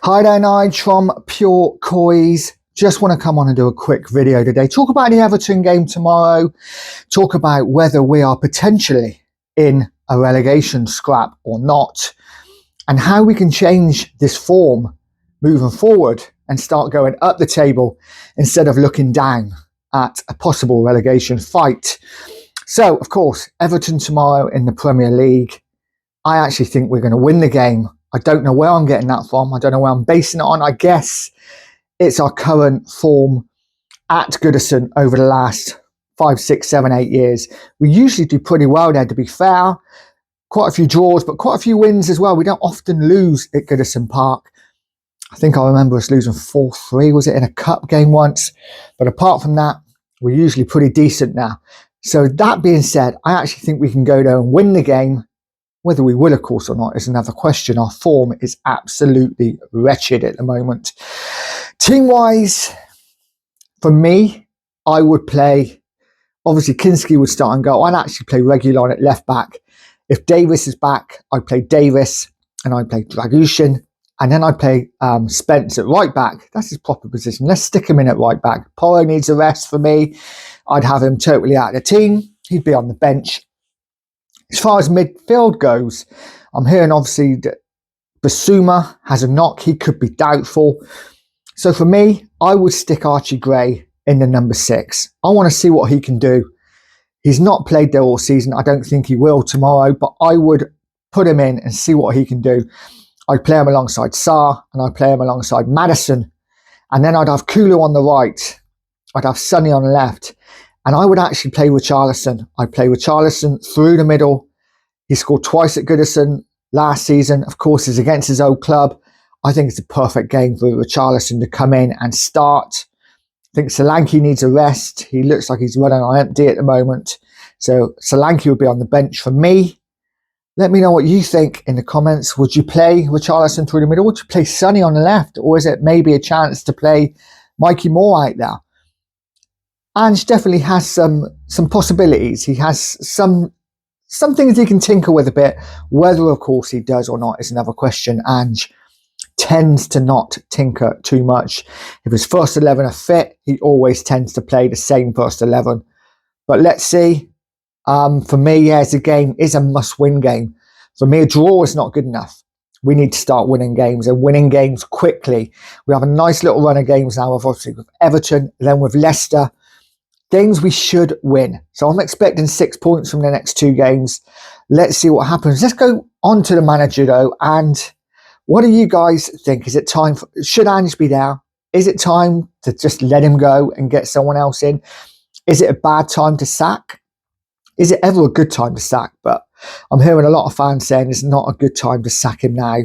Hi there, Nige from Pure Coys. Just want to come on and do a quick video today. Talk about the Everton game tomorrow. Talk about whether we are potentially in a relegation scrap or not, and how we can change this form moving forward and start going up the table instead of looking down at a possible relegation fight. So, of course, Everton tomorrow in the Premier League. I actually think we're going to win the game. I don't know where I'm getting that from. I don't know where I'm basing it on. I guess it's our current form at Goodison over the last 5, 6, 7, 8 years. We usually do pretty well there, to be fair. Quite a few draws, but quite a few wins as well. We don't often lose at Goodison Park. I think I remember us losing 4-3, was it, in a cup game once? But apart from that, we're usually pretty decent now. So that being said, I actually think we can go there and win the game. Whether we will, of course, or not is another question. Our form is absolutely wretched at the moment. Team-wise, for me, I would play, obviously Kinski would start and go. I'd actually play Reguilon at left back. If Davis is back, I'd play Davis and I'd play Dragushin. And then I'd play Spence at right back. That's his proper position. Let's stick him in at right back. Porro needs a rest for me. I'd have him totally out of the team. He'd be on the bench. As far as midfield goes, I'm hearing obviously that Basuma has a knock. He could be doubtful. So for me, I would stick Archie Gray in the number 6. I want to see what he can do. He's not played there all season. I don't think he will tomorrow, but I would put him in and see what he can do. I'd play him alongside Sarr and I'd play him alongside Maddison. And then I'd have Kulu on the right. I'd have Sonny on the left. And I would actually play Richarlison. I'd play Richarlison through the middle. He scored twice at Goodison last season. Of course, it's against his old club. I think it's a perfect game for Richarlison to come in and start. I think Solanke needs a rest. He looks like he's running on empty at the moment. So Solanke would be on the bench for me. Let me know what you think in the comments. Would you play Richarlison through the middle? Would you play Sonny on the left? Or is it maybe a chance to play Mikey Moore out there? Ange definitely has some possibilities. He has some things he can tinker with a bit. Whether, of course, he does or not is another question. Ange tends to not tinker too much. If his first 11 are fit, he always tends to play the same first 11. But let's see. For me, yes, the game is a must-win game. For me, a draw is not good enough. We need to start winning games and winning games quickly. We have a nice little run of games now, obviously, with Everton, then with Leicester. Games we should win. So I'm expecting 6 points from the next 2 games. Let's see what happens. Let's go on to the manager, though. And what do you guys think? Is it time should Ange be there? Is it time to just let him go and get someone else in? Is it a bad time to sack? Is it ever a good time to sack? But I'm hearing a lot of fans saying it's not a good time to sack him now.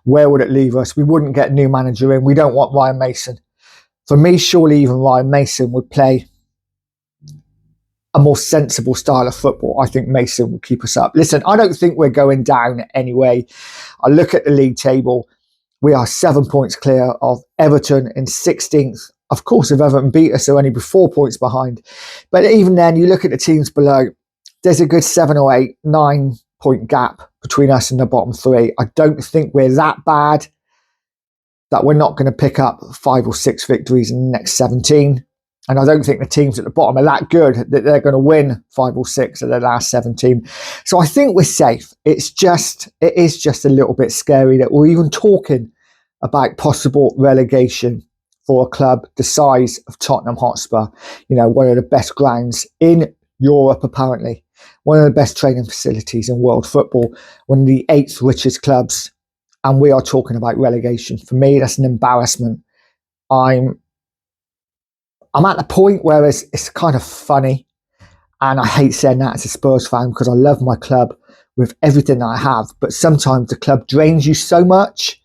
Where would it leave us? We wouldn't get a new manager in. We don't want Ryan Mason. For me, surely even Ryan Mason would play a more sensible style of football. I think Mason will keep us up. Listen, I don't think we're going down anyway. I look at the league table. We are 7 points clear of Everton in 16th. Of course, if Everton beat us, they're only 4 points behind. But even then, you look at the teams below, there's a good 7 or 8, 9 point gap between us and the bottom 3. I don't think we're that bad that we're not going to pick up 5 or 6 victories in the next 17. And I don't think the teams at the bottom are that good that they're going to win 5 or 6 of their last 17. So I think we're safe. It is just a little bit scary that we're even talking about possible relegation for a club the size of Tottenham Hotspur. You know, one of the best grounds in Europe, apparently. One of the best training facilities in world football. One of the 8th richest clubs. And we are talking about relegation. For me, that's an embarrassment. I'm at the point where it's kind of funny, and I hate saying that as a Spurs fan because I love my club with everything that I have, but sometimes the club drains you so much.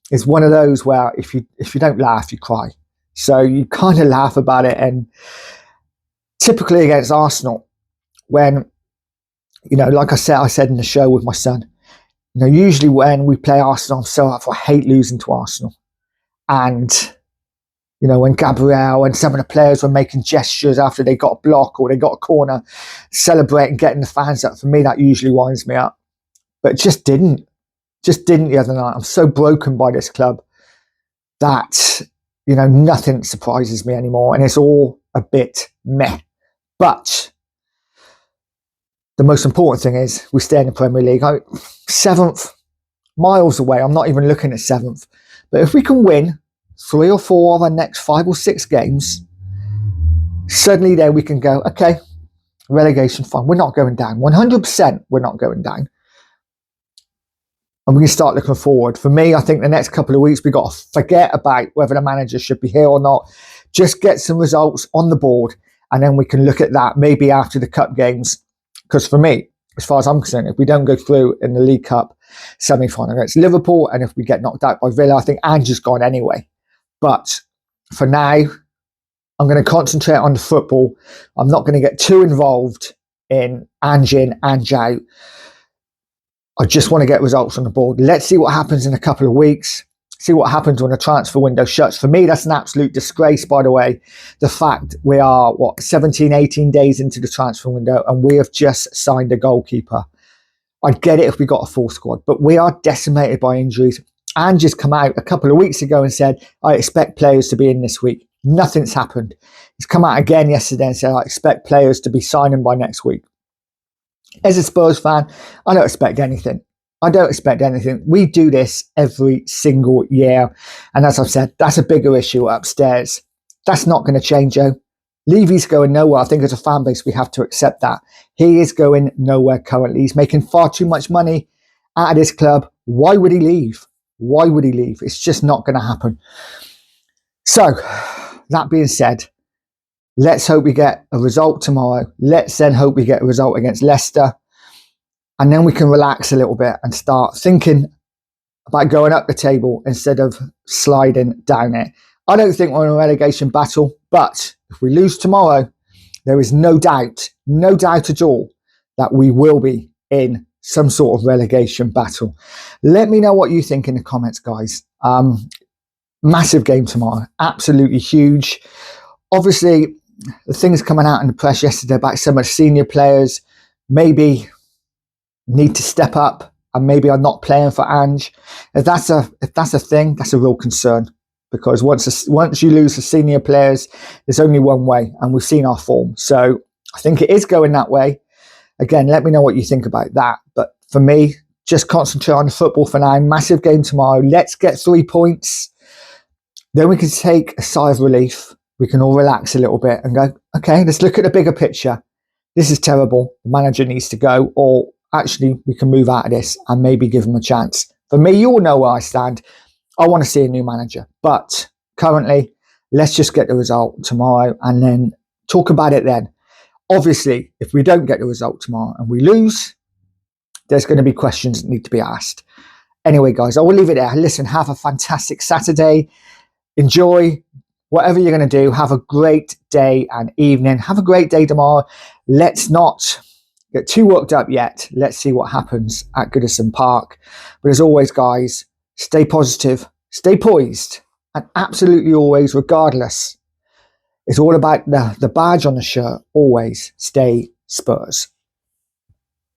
It's one of those where if you don't laugh, you cry. So you kind of laugh about it, and typically against Arsenal, when, you know, like I said in the show with my son, you know, usually when we play Arsenal, I'm so up. I hate losing to Arsenal. And you know, when Gabriel and some of the players were making gestures after they got a block or they got a corner, celebrating, getting the fans up, for me, that usually winds me up. But it just didn't the other night. I'm so broken by this club. that, nothing surprises me anymore, and it's all a bit meh. But the most important thing is we stay in the Premier League. 7th, miles away. I'm not even looking at 7th. But if we can win 3 or 4 of our next 5 or 6 games, suddenly there we can go, okay, relegation, fine. We're not going down. 100% we're not going down. And we can start looking forward. For me, I think the next couple of weeks, we've got to forget about whether the manager should be here or not. Just get some results on the board, and then we can look at that maybe after the cup games. Because for me, as far as I'm concerned, if we don't go through in the League Cup semi-final against Liverpool, and if we get knocked out by Villa, I think Ange is gone anyway. But for now, I'm going to concentrate on the football. I'm not going to get too involved in Ange in, Ange out. I just want to get results on the board. Let's see what happens in a couple of weeks. See what happens when the transfer window shuts. For me, that's an absolute disgrace, by the way. The fact we are, 17, 18 days into the transfer window, and we have just signed a goalkeeper. I'd get it if we got a full squad, but we are decimated by injuries. Ange just come out a couple of weeks ago and said, I expect players to be in this week. Nothing's happened. He's come out again yesterday and said, I expect players to be signing by next week. As a Spurs fan, I don't expect anything. We do this every single year. And as I've said, that's a bigger issue upstairs. That's not going to change, Joe. Levy's going nowhere. I think as a fan base, we have to accept that. He is going nowhere currently. He's making far too much money out of this club. Why would he leave? It's just not going to happen. So, that being said, let's hope we get a result tomorrow. Let's then hope we get a result against Leicester. And then we can relax a little bit and start thinking about going up the table instead of sliding down it. I don't think we're in a relegation battle, but if we lose tomorrow, there is no doubt at all that we will be in some sort of relegation battle. Let me know what you think in the comments, guys. Massive game tomorrow, absolutely huge. Obviously, the things coming out in the press yesterday about some of the senior players maybe need to step up and maybe are not playing for Ange. If that's a thing, that's a real concern, because once you lose the senior players, there's only one way, and we've seen our form. So I think it is going that way. Again, let me know what you think about that. But for me, just concentrate on the football for now. Massive game tomorrow. Let's get 3 points. Then we can take a sigh of relief. We can all relax a little bit and go, okay, let's look at the bigger picture. This is terrible. The manager needs to go, or actually we can move out of this and maybe give him a chance. For me, you all know where I stand. I want to see a new manager. But currently, let's just get the result tomorrow and then talk about it then. Obviously, if we don't get the result tomorrow and we lose, there's going to be questions that need to be asked. Anyway, guys, I will leave it there. Listen, have a fantastic Saturday. Enjoy whatever you're going to do. Have a great day and evening. Have a great day tomorrow. Let's not get too worked up yet. Let's see what happens at Goodison Park. But as always, guys, stay positive, stay poised, and absolutely always, regardless, it's all about the badge on the shirt. Always stay Spurs.